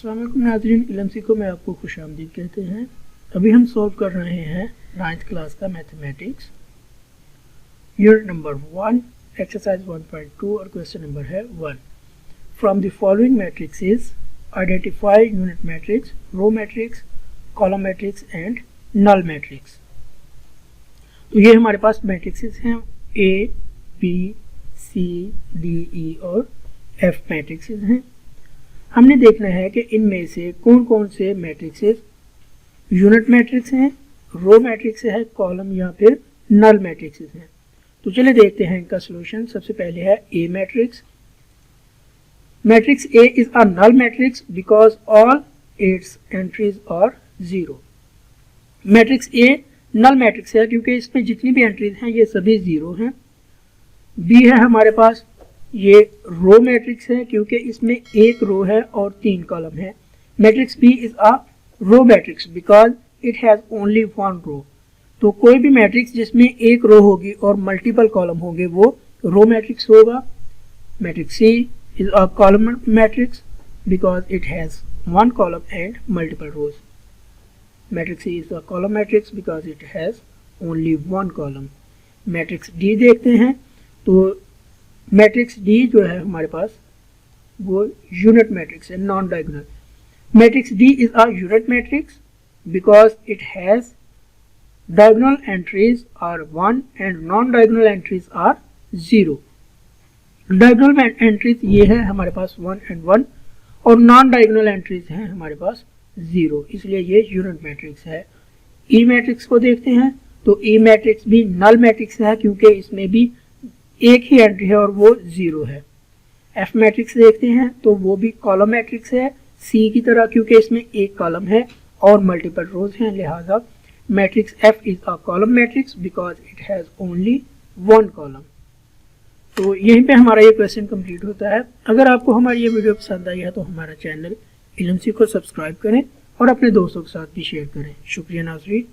अस्सलाम वालेकुम नाज़रीन, इल्म सीखो में आपको खुशामदीद कहते हैं। अभी हम सॉल्व कर रहे हैं 9th क्लास का मैथमेटिक्स यूनिट नंबर 1 एक्सरसाइज 1.2 और क्वेश्चन नंबर है 1। From the following matrices identify unit matrix, row matrix, column matrix and null matrix. तो ये हमारे पास मैट्रिक्सेस हैं ए, बी, सी, डी, ई और एफ मैट्रिक्सेस हैं। हमने देखना है कि इनमें से कौन कौन से मैट्रिक्सेस यूनिट मैट्रिक्स हैं, रो मैट्रिक्स है, कॉलम या फिर नल मैट्रिक्सेस हैं। तो चलिए देखते हैं इनका सॉल्यूशन। सबसे पहले है A matrix. Matrix A is a null matrix because all its entries are 0। Matrix A null matrix है क्योंकि इसमें जितनी भी एंट्रीज हैं ये सभी 0 हैं। बी है हमारे पास, ये रो मैट्रिक्स है क्योंकि इसमें एक रो है और 3 कॉलम है। Matrix B is a row matrix because it has only 1 row. तो कोई भी मैट्रिक्स जिसमें एक रो होगी और मल्टीपल कॉलम होंगे वो रो मैट्रिक्स होगा। Matrix C is a column matrix because it has 1 column and multiple rows. Matrix C is a column matrix because it has only 1 column. Matrix D देखते हैं। तो मैट्रिक्स डी जो है हमारे पास वो यूनिट मैट्रिक्स है, non diagonal. Matrix D is a unit matrix because it has diagonal entries are 1 and non diagonal entries are 0। Diagonal entries ये है हमारे पास 1 एंड 1 और नॉन डायगोनल एंट्रीज हैं हमारे पास 0, इसलिए ये यूनिट मैट्रिक्स है। ई मैट्रिक्स को देखते हैं। तो ई मैट्रिक्स भी नल मैट्रिक्स है क्योंकि इसमें भी एक ही एंट्री है और वो 0 है। एफ मैट्रिक्स देखते हैं। तो वो भी कॉलम मैट्रिक्स है सी की तरह क्योंकि इसमें एक कॉलम है और मल्टीपल रोज हैं, लिहाजा matrix F is a column matrix because it has only 1 column. तो यहीं पे हमारा ये क्वेश्चन कंप्लीट होता है। अगर आपको हमारी ये वीडियो पसंद आई है तो हमारा चैनल इल्म सीखो सब्सक्राइब करें और अपने दोस्तों के साथ भी शेयर करें। शुक्रिया नाज़रीन।